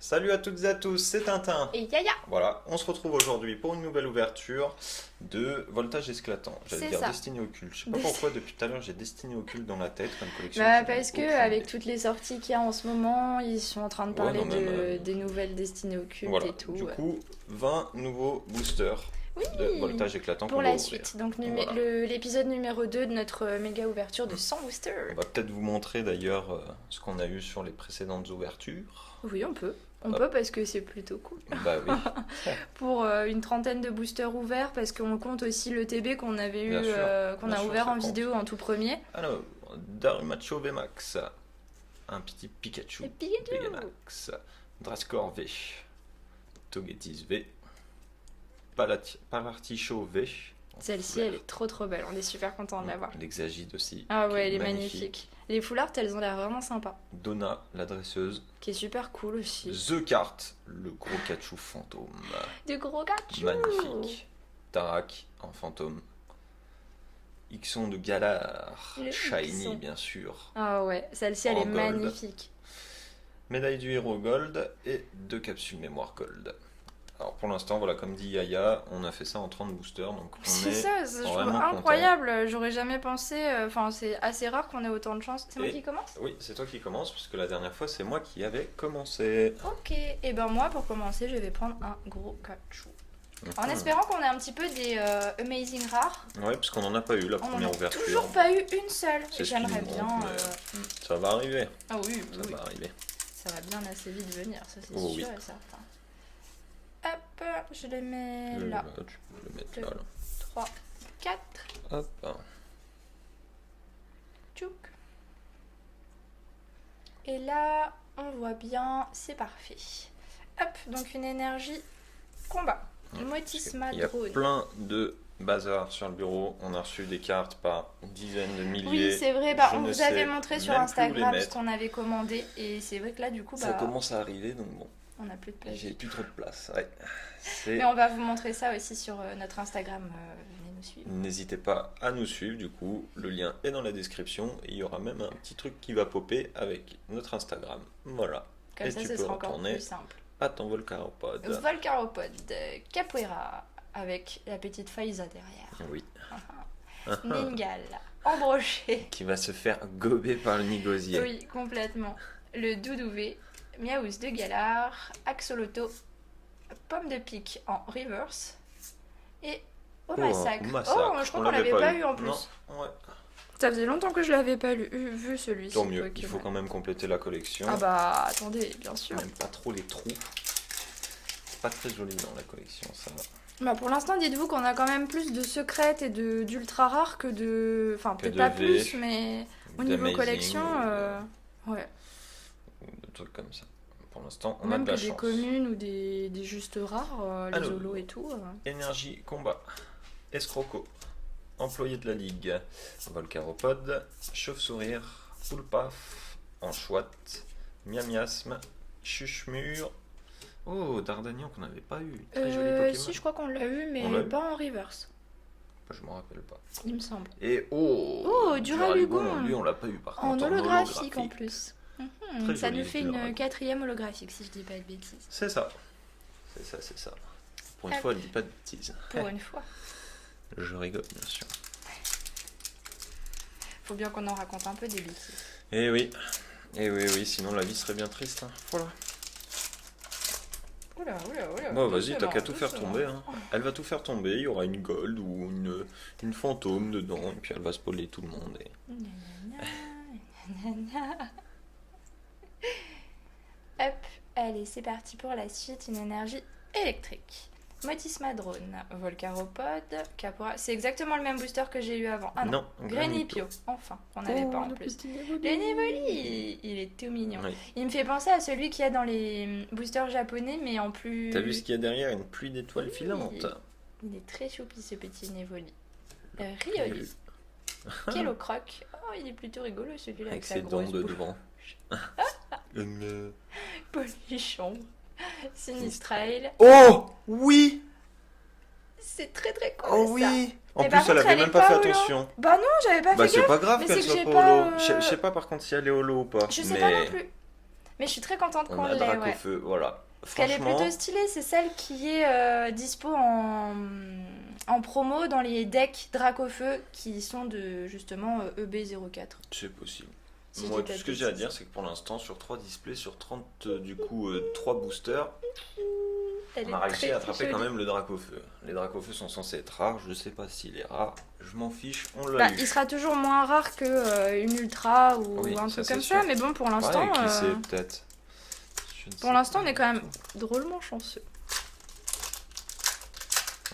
Salut à toutes et à tous, c'est Tintin. Et Yaya, Voilà, on se retrouve aujourd'hui pour une nouvelle ouverture de Voltage Esclatant. J'allais c'est dire ça. Destinée Occulte. Je sais pas pourquoi depuis tout à l'heure j'ai Destinée Occulte dans la tête comme collection. Bah, j'en ai parce que aucune avec idée. toutes les sorties qu'il y a en ce moment, ils sont en train de Ouais, parler non, même, des nouvelles destinées occultes voilà, et tout. du coup, 20 nouveaux boosters de Oui, Voltage Éclatant pour qu'on va la ouvrir. suite. Donc Voilà. l'épisode numéro 2 de notre méga ouverture de 100 boosters. On va peut-être vous montrer d'ailleurs ce qu'on a eu sur les précédentes ouvertures. Oui, on peut. On Hop. peut parce que c'est plutôt cool. Bah oui, Pour une trentaine de boosters ouverts, parce qu'on compte aussi le TB qu'on avait eu, Bien sûr, qu'on bien a sûr, ouvert ça en compte. vidéo en tout premier. Alors, Darmacho VMAX, un petit Pikachu Et Pikachu. VMAX, Drascore V, Togetis V, Palartichaut V. Celle-ci, elle est trop trop belle. On est super content de l'avoir. L'Exagide aussi. Ah qui ouais, elle est magnifique. Les foulards, elles ont l'air vraiment sympas. Donna, la dresseuse. Qui est super cool aussi. The Cart, le gros Kachu fantôme. Du gros gâteau. Magnifique. Tarak en fantôme. Ixon de Galar. Le Shiny, Ixon. bien sûr. Ah ouais, celle-ci elle En est gold. magnifique. Médaille du héros gold et 2 capsules mémoire gold. Alors pour l'instant, voilà, comme dit Yaya, on a fait ça en 30 boosters, donc on C'est est ça, je trouve vraiment incroyable. J'aurais jamais pensé. Enfin, c'est assez rare qu'on ait autant de chance. C'est moi Et- qui commence. Oui, c'est toi qui commences, puisque la dernière fois, c'est moi qui avais commencé. Ok, et ben moi pour commencer, je vais prendre un gros cachou. En Mhm. espérant qu'on ait un petit peu des amazing rares. Ouais, parce qu'on n'en a pas eu la On en première a ouverture. toujours pas eu une seule. C'est Et ce qui j'aimerais nous bien. manque, mais- Ça va arriver, Ah oui, ça oui. va arriver. Ça va bien assez vite venir, ça c'est Oh sûr oui. et certain. Hop, je les mets là. Tu peux le mettre Deux. là. 3, 4, Hop. tchouk. Et là, on voit bien, c'est parfait. Hop, donc une énergie combat. Motisma Il y a drone. plein de bazar sur le bureau. On a reçu des cartes par dizaines de milliers. Oui, c'est vrai, bah, Je on ne vous avait sais montré sur même plus où les Instagram ce mettre. qu'on avait commandé. Et c'est vrai que là, du coup, Ça bah, commence à arriver, donc bon, on n'a plus de place. j'ai plus trop de place. Ouais. C'est- Mais on va vous montrer ça aussi sur notre Instagram. Venez nous suivre. N'hésitez pas à nous suivre, du coup, le lien est dans la description et il y aura même un petit truc qui va popper avec notre Instagram. Voilà. Comme Et ça, tu ce peux sera encore retourner plus simple. à ton Volcaropod. Volcaropod, Capoeira, avec la petite Faiza derrière. Oui. Ningal, Embroché. Qui va se faire gober par le nigosier. Oui, complètement. Le Doudouvé, Miaous de Galar, Axoloto, Pomme de pique en reverse et au Oh, massacre. massacre. Oh, je crois qu'on l'avait pas eu en plus. Non, ouais. Ça faisait longtemps que je l'avais pas vu celui-ci. Tant mieux, il Pokémon. faut quand même compléter la collection. Ah bah attendez, bien sûr. Même pas trop les trous. C'est pas très joli dans la collection, ça va. Bah pour l'instant, dites-vous qu'on a quand même plus de secrètes et d'ultra rares que de. Enfin, Que peut-être de pas V, plus, mais au niveau d'amazing, collection, ouais. ou de trucs comme ça. Pour l'instant, on a Même de la que des chance. communes ou des juste rares, les Alors. holos et tout. Énergie, combat, escroco, employé de la ligue, Volcaropod, chauve-sourire, poulpaf, enchouette, miamiasme, chuchemure. Oh, Dardanian qu'on n'avait pas eu. Très joli Pokémon. Si, je crois qu'on l'a eu, mais On l'a eu pas en reverse, Je m'en rappelle pas. il me semble. Et oh, Oh, Duraludon. Lui, on l'a pas eu par En contre. holographique en plus. Très Ça joli, nous fait Duraludon. une 4e holographique, si je dis pas de bêtises. C'est ça. C'est ça, c'est ça. Pour une Hop. fois, elle dit pas de bêtises. Pour une fois. Je rigole, bien sûr. Faut bien qu'on en raconte un peu des bêtises. Eh oui. Eh oui, oui, sinon la vie serait bien triste. Hein. Voilà. Oula, oula, oula. Bon, vas-y, t'as doucement, qu'à tout faire doucement. tomber. Hein. Elle va tout faire tomber. Il y aura une gold ou une fantôme dedans. Et puis elle va spoiler tout le monde. Et... Hop, allez, c'est parti pour la suite. Une énergie électrique. Motisma drone, Volcaropod, Capora. C'est exactement le même booster que j'ai eu avant. Ah non, non, Granipio, enfin, qu'on n'avait pas en plus. Le Nevoli, il est tout mignon. Oui. Il me fait penser à celui qu'il y a dans les boosters japonais, mais en plus. T'as vu ce qu'il y a derrière? Une pluie d'étoiles Oui. filantes. Il est très choupi ce petit Nevoli. Rioli, Kellocroc. Oh, il est plutôt rigolo celui-là Avec avec sa ses dents grosse de bouche. devant. Polichon, Sinistrail. Oh oui. C'est très très cool Oh ça. oui. En Mais plus, par contre, elle avait elle même est pas fait pas holo. attention. Bah non, j'avais pas Bah fait c'est gaffe. pas grave mais qu'elle c'est que soit j'ai pas pas, holo. Je sais pas par contre si elle est holo ou pas. Je sais mais... pas non plus. Mais je suis très contente qu'on On a l'ait, ouais. Dracofeu, voilà. Parce qu'elle est plutôt stylée, c'est celle qui est dispo en promo dans les decks Dracofeu qui sont de justement EB04. C'est possible. Si Moi, je dis tout pas ce de que j'ai à bêtises. dire, c'est que pour l'instant, sur 3 displays, sur 30, du coup, 3 boosters, Elle on est a réussi très, à très attraper quand jolie. même le Dracofeu. Les Dracofeu sont censés être rares, je sais pas s'il est rare, je m'en fiche, on l'a Bah, eu. il sera toujours moins rare que une ultra ou Oui, un ça, truc c'est comme sûr. ça, mais bon, pour l'instant, Ouais, qui sait, peut-être. Je ne sais pour l'instant, pas on est du quand même tout. drôlement chanceux.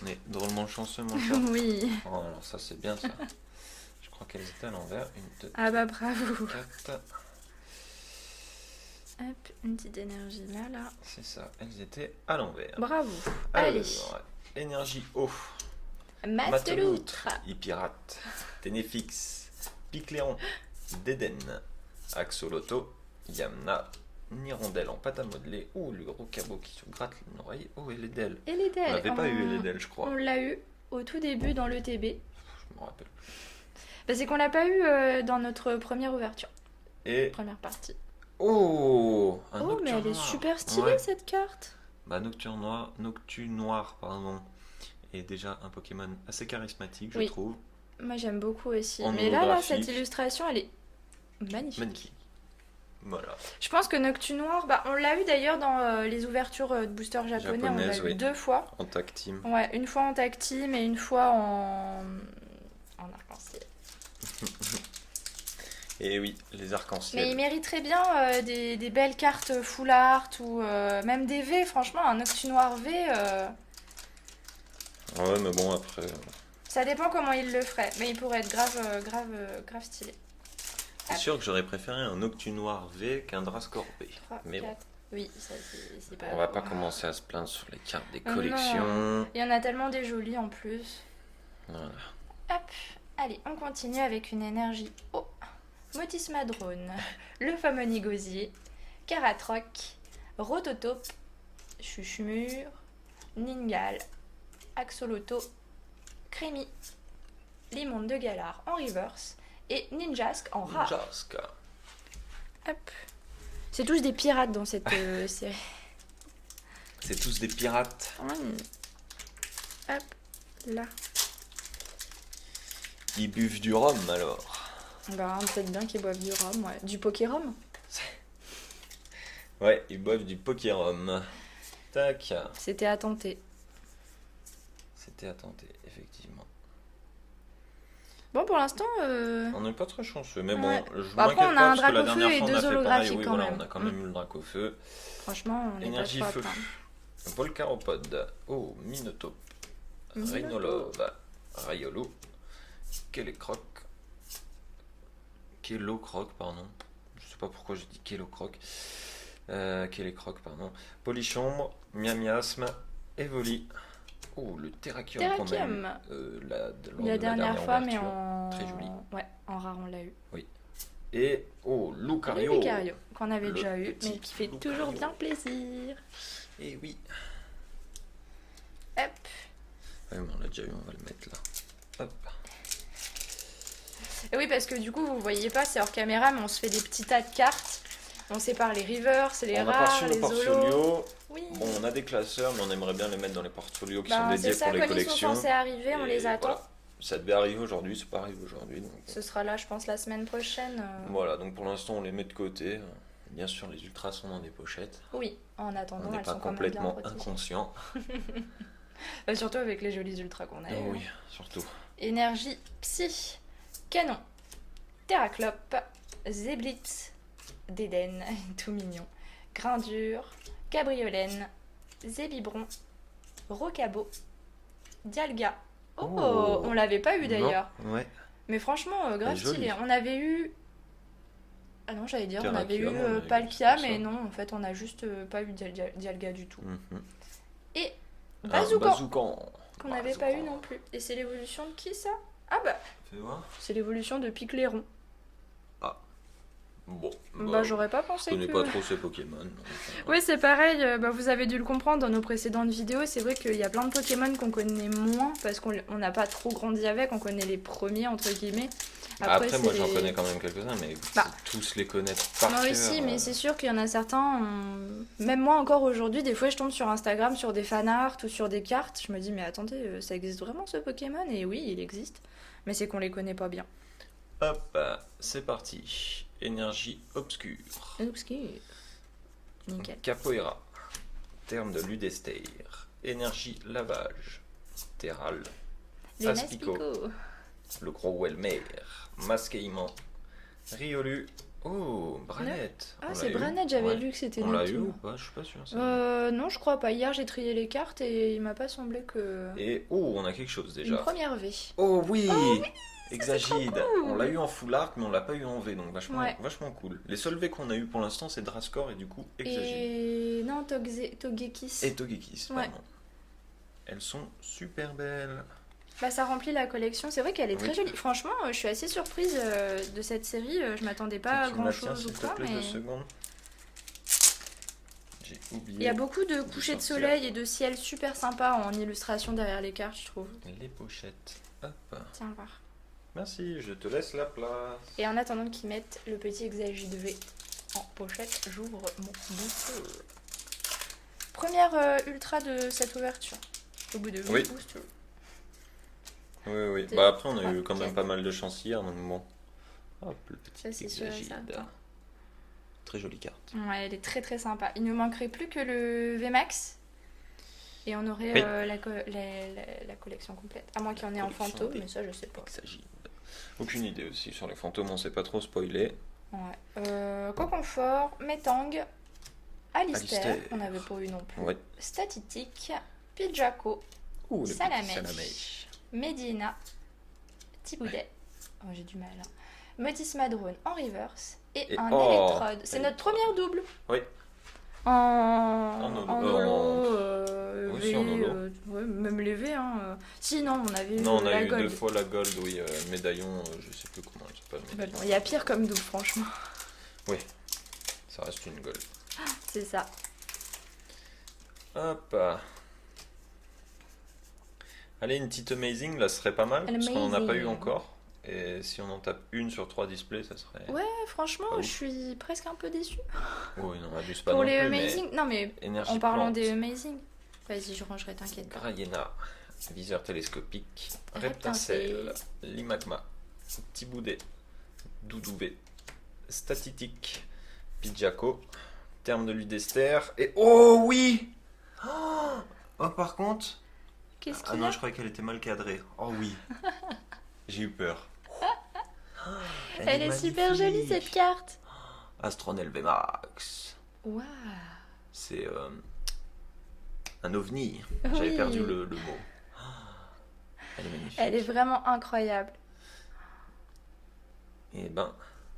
On est drôlement chanceux, mon chat. Oui. Oh, alors ça, c'est bien ça. Je crois qu'elles étaient à l'envers. 1, 2, Ah bah bravo. 4. Hop, une petite énergie là. C'est ça, elles étaient à l'envers. Bravo. Allez. Alors, énergie eau. Mateloutre. Hypirate, Ténéfix, Picléron, Déden, Axoloto, Yamna, Nirondelle en pâte à modeler. Oh, le gros cabot qui se gratte une oreille. Oh, et l'Edel. Et les On DL. n'avait pas eu l'Edel, je crois. On l'a eu au tout début dans l'ETB. Je me rappelle. Bah, c'est qu'on l'a pas eu dans notre première ouverture. Et. Première partie. Oh, un Oh, mais Nocturne elle est noir. super stylée Ouais. cette carte. Bah, Nocturne noir, pardon. Et déjà un Pokémon assez charismatique, je Oui. trouve. Moi j'aime beaucoup aussi. En Mais là, holographique. cette illustration, elle est magnifique. Magnifique. Voilà. Je pense que Noctu Noir, bah, on l'a eu d'ailleurs dans les ouvertures de boosters japonais. On l'a Japonaise, eu oui. 2 fois. En tag team. Ouais, une fois en tag team et une fois en arc-en-ciel. Et oui, les Mais il arcs-en-ciel. mériterait bien des belles cartes full art ou même des V. Franchement, un Noctu Noir V, Ouais, mais bon, après. ça dépend comment il le ferait. Mais il pourrait être grave stylé. C'est sûr que j'aurais préféré un Noctu Noir V qu'un Drascore B. 3, Mais bon, 4. Oui, ça c'est pas. on va pas commencer à se plaindre sur les cartes des Ah non. collections. Il y en a tellement des jolies en plus. Voilà. Hop, allez, on continue avec une énergie eau. Motisma Drone, le fameux Nigosier, Karatroc, Rototope, Chuchmur, Ningal, Axoloto, Crémy, Limonde de Galar en reverse et Ninjask en rare. Jaska. Hop. C'est tous des pirates dans cette série. C'est tous des pirates. Hop, là. Ils buvent du rhum alors. Bah, peut-être bien qu'ils boivent du rhum, ouais. Du poké-rhum. Ouais, ils boivent du Pokérhum. Tac. C'était à tenter. C'était à tenter, effectivement. Bon, pour l'instant, On n'est pas très chanceux, mais Ouais. bon, je Bah, après, m'inquiète on a pas un parce que la Dracofeu dernière et fois on deux a fait pareil. holographiques Oui, quand voilà, même. on a quand même eu le Dracofeu. franchement, on n'est pas Énergie trop à feu. plaindre. Volcaropode. Oh, Minotaure. Minotaure. Rhinolove. Raiolo. Kellecroc. Kellocroc, pardon. Je sais pas pourquoi j'ai dit Kellocroc. Kellecroc, pardon. Polychombre. Miamiasme. Evoli. Oh, le Terrakium qu'on a eu Terrakium. lors La de dernière fois, mais ouverture. en. Très joli. Ouais, en rare, on l'a eu. Et oh, Lucario. Le Lucario, qu'on avait Le déjà eu, petit mais qui fait Lucario. toujours bien plaisir. Et oui. Hop. Ouais, mais on l'a déjà eu, on va le mettre là. Hop. Et oui, parce que du coup, vous voyez pas, c'est hors caméra, mais on se fait des petits tas de cartes. On sépare les rivers, c'est les On a pas reçu rares, nos les holos. portfolios. Oui. Bon, on a des classeurs, mais on aimerait bien les mettre dans les portfolios qui sont Bah, dédiés c'est ça, pour les comme ils sont collections. censés arriver, on Et les attend. voilà. Ça devait arriver aujourd'hui, c'est pas arrivé aujourd'hui. Donc... Ce sera là, je pense, la semaine prochaine. Voilà, donc pour l'instant on les met de côté. Bien sûr, les ultras sont dans des pochettes. Oui, en attendant, On n'est elles pas sont quand même bien complètement protégées. inconscient. Surtout avec les jolis ultras qu'on a eu. Oh oui, surtout. Énergie Psy, Canon, Terraclope, Zéblitz, Déden, tout mignon, Grindure, Cabriolène, Zébibron, Rocabo, Dialga. Oh, Oh. on l'avait pas eu d'ailleurs. Non, ouais. Mais franchement, grave Elle est jolie. stylé. On avait eu. Ah non, j'allais dire, on avait eu Terrakium, on a eu, Palkia, c'est ça. mais non, en fait, on a juste pas eu Dialga du tout. Mhm. Et Un Bazookan, Bazookan. qu'on n'avait pas eu non plus. Et c'est l'évolution de qui ça? Ah bah, Fais voir. c'est l'évolution de Picléron. Bon. Bah, j'aurais pas Je pensé connais que... pas trop ces Pokémon. donc, Oui, c'est pareil, bah, vous avez dû le comprendre dans nos précédentes vidéos, c'est vrai qu'il y a plein de Pokémon qu'on connaît moins parce qu'on n'a pas trop grandi avec, on connaît les premiers entre guillemets. Après moi c'est j'en les- connais quand même quelques-uns, mais Bah. tous les connaître par Moi cœur. aussi, mais c'est sûr qu'il y en a certains. Même moi encore aujourd'hui, des fois je tombe sur Instagram sur des fanarts ou sur des cartes. Je me dis, mais attendez, ça existe vraiment ce Pokémon? Et oui, il existe. Mais c'est qu'on les connaît pas bien. Hop, c'est parti. Énergie obscure. Obscur. Nickel. Capoeira. Terme de Ludester. Énergie lavage. Terral. Les Aspico. Naspico. Le gros Welmer. Masqueillement. Riolu. Oh, Branette. Ah, On c'est l'a eu. Branette, j'avais Ouais. lu que c'était On l'a notre eu tour. ou pas? Je suis pas sûr. ça. Non, je crois pas. Hier, j'ai trié les cartes et il m'a pas semblé que. Et oh, on a quelque chose Une déjà. première V. Oh oui, c'est Exagide. trop cool. On l'a eu en full art, mais on l'a pas eu en V, donc vachement, Ouais. vachement cool. Les seuls V qu'on a eu pour l'instant, c'est Drascore et du coup Exagide. Et. Non, Togekis. Et Togekis, Ouais. pardon. Elles sont super belles. Bah, ça remplit la collection. C'est vrai qu'elle est très Oui. jolie. Franchement, je suis assez surprise de cette série. Je m'attendais pas à Tu me grand la tiens, chose s'il ou te quoi, plaît, mais. 2 secondes. J'ai oublié Il y a beaucoup de couchers de sortir. soleil et de ciel super sympas en illustration derrière les cartes, je trouve. les pochettes. Hop. Tiens, voir. Merci, je te laisse la place. Et en attendant qu'ils mettent le petit Exagide V en pochette, j'ouvre mon booster. Première ultra de cette ouverture. Au bout de 8 Oui. boosters. Oui, oui. Deux, Bah après, on a trois, eu quand même quatre. pas mal de chance hier, donc bon. Hop, le petit Ça, c'est sûr et Exagide. certain. Très jolie carte. Ouais, elle est très très sympa. Il ne manquerait plus que le VMAX. Et on aurait Oui. la collection complète. À moins qu'il y en ait en Collection fantôme, V. mais ça je sais pas. Exagide. Aucune idée aussi sur les fantômes, on sait pas trop spoiler. Ouais. Coconfort, Metang, Alistair, Alistair. on n'avait pas eu non plus. Ouais. Statitique, Pidjaco, Ouh, le Salamèche. petit Salamèche. Medina, Tiboudet, oh j'ai du mal, hein. Motisma Drone en reverse et Et un oh, Electrode. C'est notre Electrode. première double. Oui. En holo. V, Oui, si, en holo. ouais, même les V. Hein. Si, non, on avait Non, eu on a la eu gold. 2 fois la gold, oui, médaillon, je sais plus comment elle s'appelle. Bah médaillon. bon, il y a pire comme double, franchement. Ça reste une gold. C'est ça. Hop. Allez, une petite amazing, là, ce serait pas mal, parce qu'on n'en a pas eu Amazing. encore. Et si on en tape une sur 3 displays, ça serait... Ouais, franchement, Ah oui. je suis presque un peu déçue. Oui, non, abuse pas Pour non les plus, mais Amazing. Non, mais énergie en parlant plante. des Amazing. Vas-y, je rangerai, t'inquiète pas. Grayena, viseur télescopique, Reptincelle. Reptincelle, Limagma, Tiboudet, Doudouvé, Statitique, Pidjaco, terme de Ludester, et oh oui! Oh, par contre... Qu'est-ce Ah qu'il y non, a je croyais qu'elle était mal cadrée. Oh oui. J'ai eu peur. Elle est super jolie magnifique. cette carte. Astronel VMAX. Waouh. C'est un ovni. J'avais Oui. perdu le mot. Elle est magnifique. Elle est vraiment incroyable. Et ben,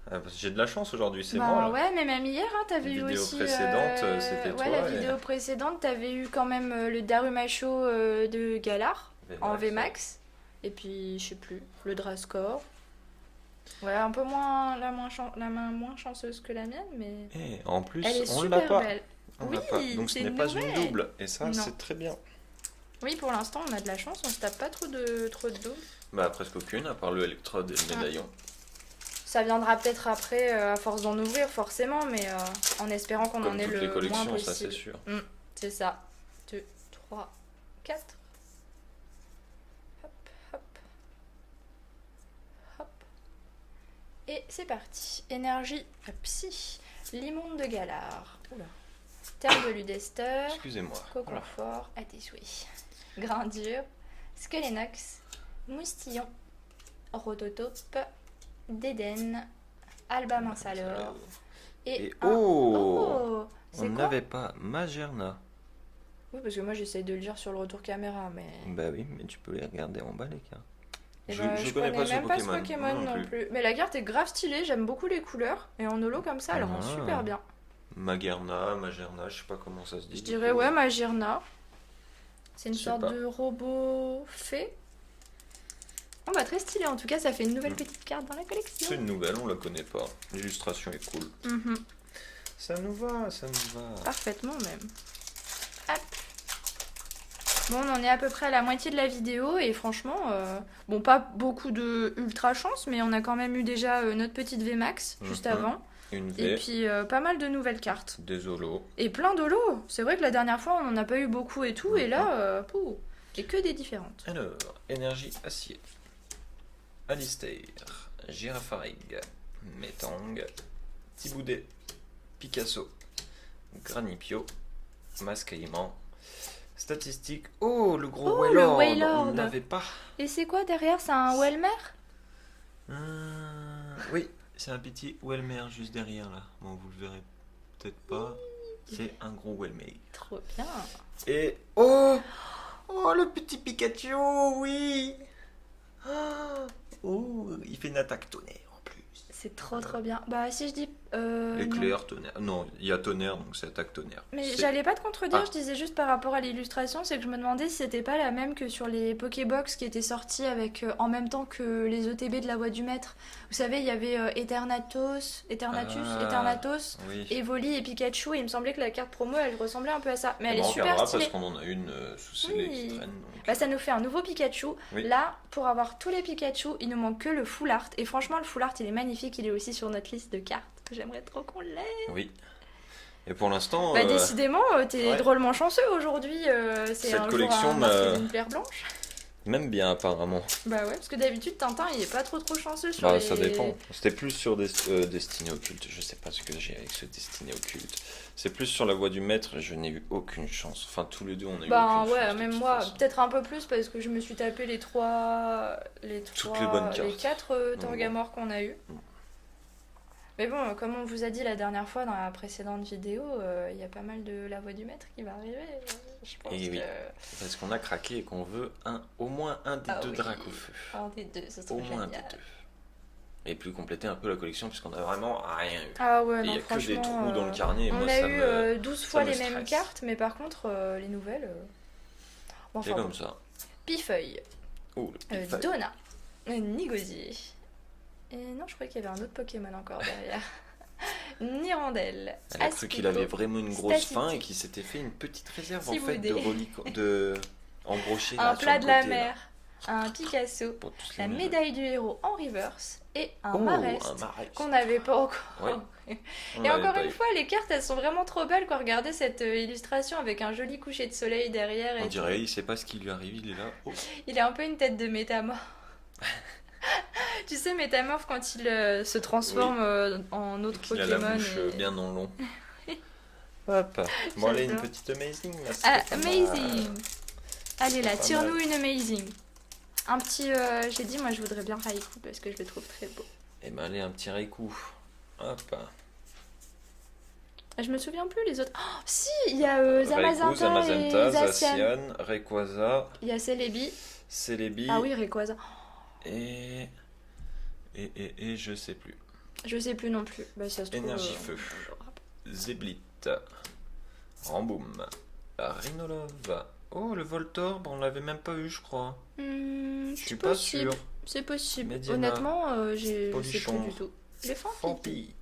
parce que j'ai de la chance aujourd'hui, c'est Bah moi. là. ouais, mais même hier, hein, t'avais eu Vidéo aussi. précédente, c'était ouais, toi, la et- vidéo précédente, t'avais eu quand même le Darumacho de Galar en VMAX. Et puis, je sais plus, le Drascore. Ouais, un peu moins la main moins chanceuse que la mienne, mais Et en plus, elle est on l'a super pas. belle. On Oui, l'a pas. Donc ce c'est n'est une pas une nouvelle. double. Et ça, Non. c'est très bien. Oui, pour l'instant, on a de la chance, on se tape pas trop de doubles. Bah presque aucune, à part le électrode et le médaillon. Ça viendra peut-être après, à force d'en ouvrir, forcément, mais en espérant qu'on Comme en ait toutes le les moins collections, ça possible. c'est sûr. C'est ça. 2, 3, 4. Hop, hop. Hop. Et c'est parti. Énergie psy. Limonde de Galar. Oula. Terre de Ludester. Excusez-moi. Voilà. Coconfort à tes souhaits. Grindure. Skelenox. Moustillon. Rototope. Déden. Alba Minsalor. Et un... oh, C'est on quoi n'avait pas Magerna. Oui, parce que moi j'essaie de le lire sur le retour caméra, mais. Bah oui, mais tu peux les regarder en bas les cartes. Eh Je, ben, je connais pas ce même pas ce Pokémon. Pokémon Moi non plus. Mais la carte est grave stylée, j'aime beaucoup les couleurs. Et en holo comme ça, elle rend Ah. super bien. Magerna, je sais pas comment ça se dit. Je du dirais coup. ouais, Magirna. C'est une Je sais sorte pas. de robot fée. Oh bah très stylé, en tout cas ça fait une nouvelle petite carte dans la C'est collection. une nouvelle, on la connaît pas. L'illustration est cool. Mhm. Ça nous va, ça nous va. Parfaitement même. Hop. Bon, on en est à peu près à la moitié de la vidéo et franchement, bon, pas beaucoup de ultra chance, mais on a quand même eu déjà notre petite VMAX juste avant. Une V. Et puis pas mal de nouvelles cartes. Des holos. Et plein d'holos. C'est vrai que la dernière fois, on n'en a pas eu beaucoup et tout, et là, et que des différentes. Alors, énergie acier. Alistair, Girafarig, Metang, Thiboudet, Picasso, Granipio, Mascaïman, Statistique. Oh, le gros le Wailord, Wailord. on n'avait pas. Et c'est quoi derrière? C'est un Welmer? Oui, c'est un petit Welmer juste derrière là. Bon, vous le verrez peut-être pas. C'est un gros Welmer. Trop bien. Et oh, le petit Pikachu, oui. Oh, il fait une attaque tonnerre en plus. C'est trop bien. Bah si je dis... Éclair, tonnerre. Non, il y a tonnerre, donc c'est attaque tonnerre. Mais j'allais pas te contredire, je disais juste par rapport à l'illustration, c'est que je me demandais si c'était pas la même que sur les Pokébox qui étaient sortis avec en même temps que les ETB de la Voix du Maître. Vous savez, il y avait Eternatus, oui. Evoli et Pikachu, et il me semblait que la carte promo elle ressemblait un peu à ça. Mais elle est on super regardera stylée. parce qu'on en a une sous scellé qui traîne. Donc... Bah, ça nous fait un nouveau Pikachu. Oui. Là, pour avoir tous les Pikachu, il nous manque que le full art. Et franchement, le full art il est magnifique, il est aussi sur notre liste de cartes. J'aimerais trop qu'on l'ait. Oui. Et pour l'instant. Bah, décidément, t'es drôlement chanceux aujourd'hui. C'est cette un collection jour à une plaire blanche. Même bien, apparemment. Bah ouais, parce que d'habitude, Tintin, il est pas trop chanceux sur Bah, ça dépend. C'était plus sur Destinée Occulte. Je sais pas ce que j'ai avec ce Destinée Occulte. C'est plus sur la Voix du Maître. Je n'ai eu aucune chance. Enfin, tous les deux, on a eu bah aucune ouais, chance. même moi, peut-être un peu plus parce que je me suis tapé Toutes les bonnes cartes. les 4 Torgamore qu'on a eu. Mais bon, comme on vous a dit la dernière fois dans la précédente vidéo, il y a pas mal de la Voix du Maître qui va arriver. Je pense oui, parce qu'on a craqué et qu'on veut au moins un des deux Dracofeu. Un des deux, ce serait au moins génial. un des deux. Et plus compléter un peu la collection puisqu'on a vraiment rien eu. Ah ouais, il non, y a que des franchement, trous dans le carnet. Et on moi, a ça eu 12 fois les mêmes stresse. cartes, mais par contre, les nouvelles... Bon, c'est comme ça. Pifeuille. Oh, le Pifeuille. Donna. Nigosier. Et non, je croyais qu'il y avait un autre Pokémon encore derrière. Nirandelle. Elle a cru qu'il avait vraiment une grosse faim et qu'il s'était fait une petite réserve en fait de embrocher un plat de la côté, mer, un Picasso, la médaille du héros en reverse et un Marest qu'on n'avait pas encore. Ouais. Et encore une fois, les cartes elles sont vraiment trop belles quoi. Regardez cette illustration avec un joli coucher de soleil derrière. On dirait il sait pas ce qui lui arrive, il est là. Oh. Il a un peu une tête de métamorphe. Tu sais, métamorphe quand il se transforme en autre Pokémon. Il a la bouche bien en long. Hop. Bon, allez, une petite amazing là. Amazing. Allez là, tire-nous une amazing. Un petit. J'ai dit, moi je voudrais bien Raikou parce que je le trouve très beau. Et ben, allez, un petit Raikou. Hop. Je me souviens plus les autres. Oh, si, il y a Zamazenta et Zacian. Rayquaza. Il y a Celebi. Ah oui, Rayquaza. Et je sais plus. Je sais plus non plus. Bah, ça se trouve, Énergie feu. Zéblit. Ramboum. Rhinolove. Oh, le Voltorb, on l'avait même pas eu, je crois. Je suis pas sûr. C'est possible. Mediana. Honnêtement, je sais Polichon. plus du tout. Les Fampi.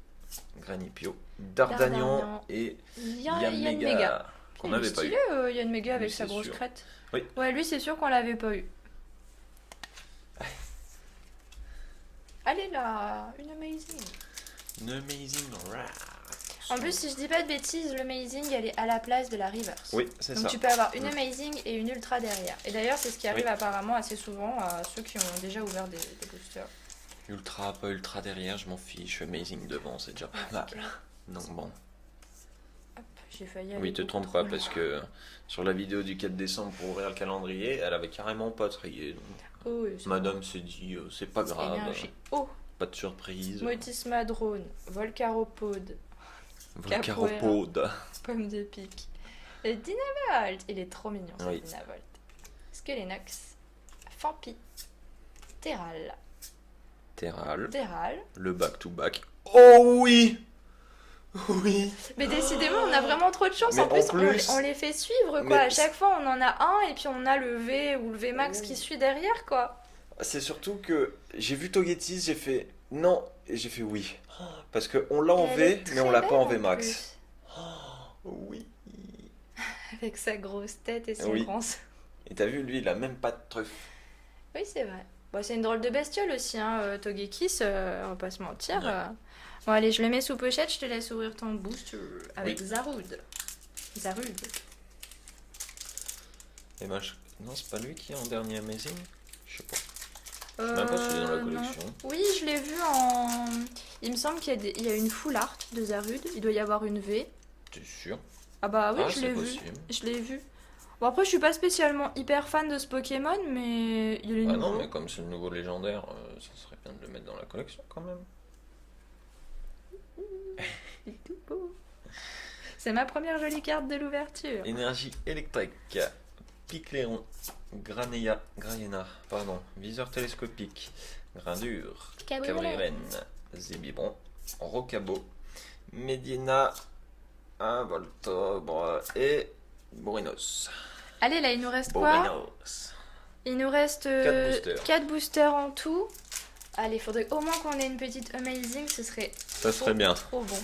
Granipio. Dardagnan et Yanmega. Qu'on n'avait pas eu. Yanmega avec sa grosse crête. Oui. Ouais, lui, c'est sûr qu'on l'avait pas eu. Allez là, une amazing. Une amazing rare. En plus, si je dis pas de bêtises, le amazing elle est à la place de la reverse. Oui, c'est ça. Donc tu peux avoir une amazing et une ultra derrière. Et d'ailleurs, c'est ce qui arrive apparemment assez souvent à ceux qui ont déjà ouvert des boosters. Ultra, pas ultra derrière, je m'en fiche. Amazing devant, c'est déjà pas mal. Okay. Donc bon. Hop, j'ai failli aller. Oui, te trompe pas parce que sur la vidéo du 4 décembre pour ouvrir le calendrier, elle avait carrément pas trié. Donc... Oh, oui, Madame s'est dit, c'est pas grave. Oh. Pas de surprise. Motisma drone, Volcaropode. Volcaropode. Pomme de pique. Et Dynavolt. Il est trop mignon, ce Dynavolt. Skelenox. Fampi. Terral. Le back-to-back. Oh oui. Oui. Mais décidément, on a vraiment trop de chance. Mais en plus, on les fait suivre, quoi. À chaque fois, on en a un et puis on a le V ou le V Max qui suit derrière, quoi. C'est surtout que j'ai vu Togetis, j'ai fait non et j'ai fait oui. Parce qu'on l'a en V, mais on l'a pas en V Max. Oui. Avec sa grosse tête et son grand. Et t'as vu, lui, il a même pas de truffe. Oui, c'est vrai. Bon, c'est une drôle de bestiole aussi, hein, Togekiss, on va pas se mentir. Ouais. Bon, allez, je le mets sous pochette, je te laisse ouvrir ton booster avec Oui. Zarude. Zarude. Et ben, non, c'est pas lui qui est en dernier Amazing? Je sais pas. Je sais même pas s'il est dans la collection. Non. Oui, je l'ai vu en... Il me semble il y a une full art de Zarude. Il doit y avoir une V. T'es sûr? Ah bah oui, Ah, je c'est l'ai vu. possible. Je l'ai vu. Bon, après, je suis pas spécialement hyper fan de ce Pokémon, mais il est Ah nouveau. non, mais comme c'est le nouveau légendaire, ça serait bien de le mettre dans la collection quand même. Il est tout beau. C'est ma première jolie carte de l'ouverture. Énergie électrique. Picléon. Graiena. Pardon. Viseur télescopique. Grindure. Cabriren. Zébibron. Rocabo. Medina. Voltobre. Et Bourinos. Allez, là, il nous reste quoi? Bourinos. Il nous reste 4 boosters en tout. Allez, il faudrait au moins qu'on ait une petite Amazing, ce serait Ça serait bien. trop bon.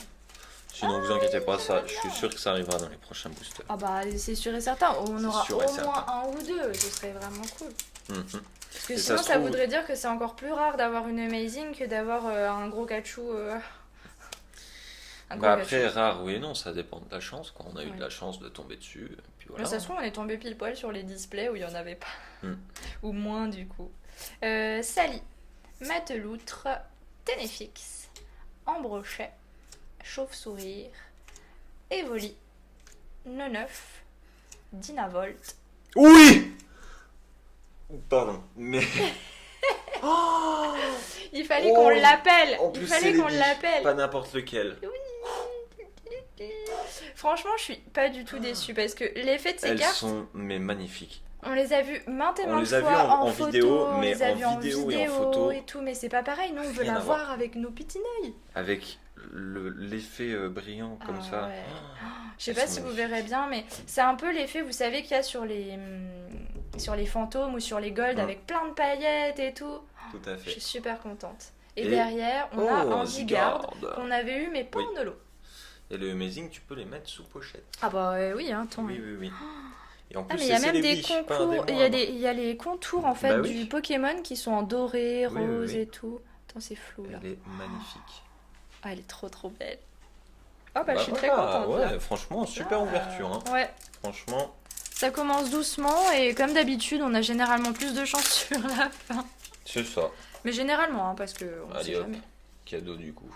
Sinon, vous inquiétez pas, ça, je suis sûr que ça arrivera dans les prochains boosters. Ah bah, c'est sûr et certain. On aura sûr au et moins certain. un ou deux, ce serait vraiment cool. Mhm. Parce que Et sinon, ça ça se trouve- voudrait dire que c'est encore plus rare d'avoir une Amazing que d'avoir un gros Pikachu. Un gros Bah après, Pikachu. rare oui et non, ça dépend de la chance. Quand on a eu Ouais. de la chance de tomber dessus, et puis Mais voilà. ça se trouve, on est tombé pile poil sur les displays où il n'y en avait pas. Hmm. Ou moins, du coup. Sally, Mateloutre, Ténéfix, Ambrochet, Chauve-Sourire, Evoli, Neneuf, Dynavolt. Oui. Pardon, mais Il fallait qu'on l'appelle. en Il plus fallait c'est qu'on les biches, l'appelle. pas n'importe lequel. Franchement, je suis pas du tout déçue parce que l'effet de ces Elles cartes, sont mais magnifiques. on les a vues maintes et On maintes les a vues fois en photo, vidéo, on mais les a en vues en vidéo vidéo et en photo, et tout, mais c'est pas pareil. Nous, on veut rien la à voir. voir avec nos petits œils. Avec l'effet brillant comme Ah ça. ouais. Je sais Elles pas sont si vous magnifiques. verrez bien, mais c'est un peu l'effet, vous savez, qu'il y a sur les fantômes ou sur les golds Mm. avec plein de paillettes et tout. Tout à Je fait. suis super contente. Et Et- derrière, on a un Zygarde Zygarde. qu'on avait eu, mais pas Oui. en holo. Et le Amazing, tu peux les mettre sous pochette. Ah bah oui, hein, attends. Oui, oui, oui. Et en Ah plus, mais il y a c'est même les des biches, pas un concours, des il y a moindres. il y a les contours en fait Bah oui. du Pokémon qui sont en doré, Oui, oui, rose oui. et tout. Attends, c'est flou là. Elle est magnifique. Ah, elle est trop trop belle. Oh bah, je suis voilà, très contente ouais, là. franchement, super Ah, ouverture. Hein. Ouais, Franchement, ça commence doucement et comme d'habitude, on a généralement plus de chance sur la fin. c'est ça. Mais généralement, hein, parce que on Allez sait hop, jamais. cadeau du coup.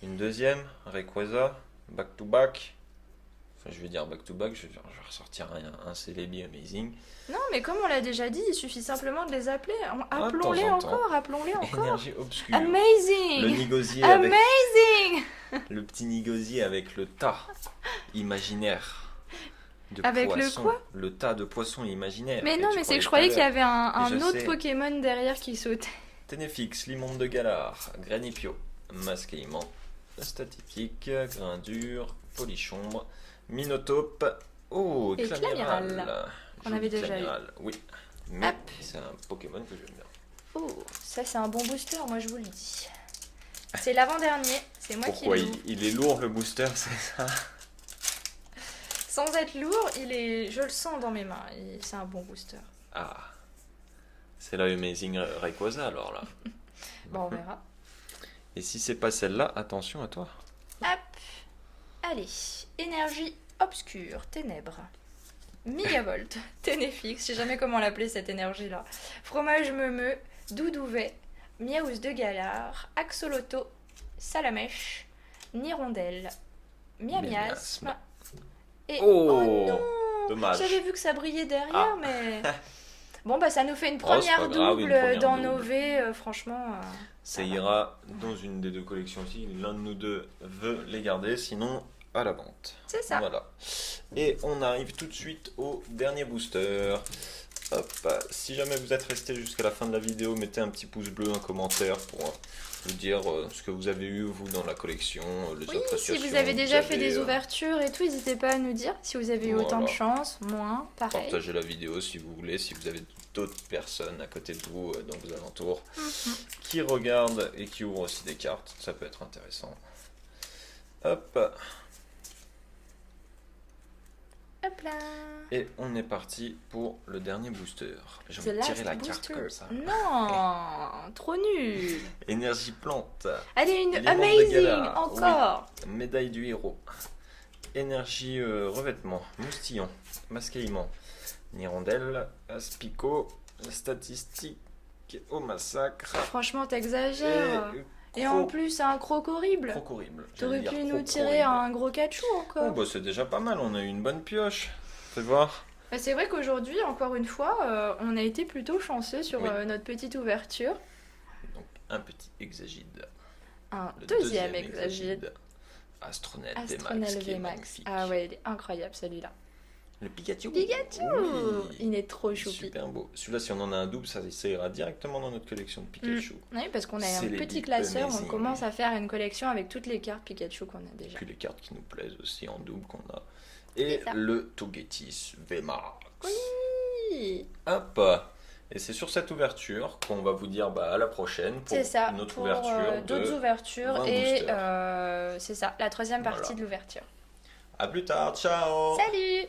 Une deuxième, Rayquaza, back to back. Enfin, je vais dire back to back, je vais ressortir un Celebi Amazing. Non, mais comme on l'a déjà dit, il suffit simplement de les appeler. Appelons-les de temps en temps. encore, appelons-les encore. Énergie obscure. Le Amazing! Nigosier avec Amazing! le petit Nigosier avec le tas imaginaire de Avec le poissons. quoi? Le tas de poissons imaginaires. Mais que non, tu mais c'est que je croyais croyais tout qu'il y à avait un Je autre sais. Pokémon derrière qui sautait. Ténéfix, Limonde de Galar, Granipio, Masqueillement, Statistique, Grindure, Polichombre, Minotaube, oh, Et Clamiral. Clamiral, qu'on Joli avait déjà Clamiral, oui. Mais Hop. c'est un Pokémon que j'aime bien. Oh, ça c'est un bon booster, moi je vous le dis. C'est l'avant-dernier, c'est moi Pourquoi qui l'ouvre. il est lourd le booster, c'est ça? Sans être lourd, je le sens dans mes mains, c'est un bon booster. Ah, c'est la Amazing Rayquaza alors là. Bon, on verra. Et si c'est pas celle-là, attention à toi. Hop, allez, énergie obscure, ténèbres. Mégavolt, Ténéfix, je sais jamais comment l'appeler cette énergie-là. Fromage meumeux, Doudouvet, Miaous de Galar, Axoloto, Salamèche, Nirondelle, Miamiasme. Et Oh, non, dommage. j'avais vu que ça brillait derrière, Ah. mais bon bah ça nous fait une Oh, c'est première pas grave, une double première dans double. nos V, franchement. Ça ira dans une des deux collections aussi. L'un de nous deux veut les garder, sinon à la vente. C'est ça. Voilà. Et on arrive tout de suite au dernier booster. Hop, si jamais vous êtes resté jusqu'à la fin de la vidéo, mettez un petit pouce bleu, un commentaire pour nous dire ce que vous avez eu vous dans la collection, les Oui, appréciations. si vous avez déjà fait des avez, ouvertures et tout, n'hésitez pas à nous dire si vous avez eu autant de Voilà. chance, moins, pareil. Partagez la vidéo si vous voulez, si vous avez d'autres personnes à côté de vous, dans vos alentours, qui regardent et qui ouvrent aussi des cartes, ça peut être intéressant. Hop. Hop là. Et on est parti pour le dernier booster. J'ai The envie de tirer last la carte booster. comme ça. Non, trop nul. Énergie plante. Allez, une Élément de amazing, gala. encore. Oui. Médaille du héros. Énergie revêtement. Moustillon. Mascaillement. Nirondelle. Aspico. Statistique. Au massacre. Franchement, t'exagères. Et en plus, c'est un croc horrible. Croc horrible. T'aurais pu nous tirer un gros cachou Oh, encore. bah c'est déjà pas mal, on a eu une bonne pioche. Fais voir. Bah, c'est vrai qu'aujourd'hui, encore une fois, on a été plutôt chanceux sur Oui. Notre petite ouverture. Donc un petit hexagide. Un Le deuxième hexagide. Astronel Astronel VMAX, qui est VMAX. magnifique. Ah ouais, il est incroyable celui-là. Le Pikachu. Pikachu. Oui. Il est trop choupi. Super beau. Celui-là, si on en a un double, ça ira directement dans notre collection de Pikachu. Oui, parce qu'on a C'est un les petit Big classeur, on Amazing. commence à faire une collection avec toutes les cartes Pikachu qu'on a Et déjà. puis les cartes qui nous plaisent aussi en double qu'on a. Et C'est ça. le Togetis VMAX. Oui. Hop. Et c'est sur cette ouverture qu'on va vous dire à la prochaine pour C'est ça, une autre pour ouverture d'autres de ouvertures 20 et boosters. c'est ça, la troisième partie Voilà. de l'ouverture. À plus tard, ciao. Salut!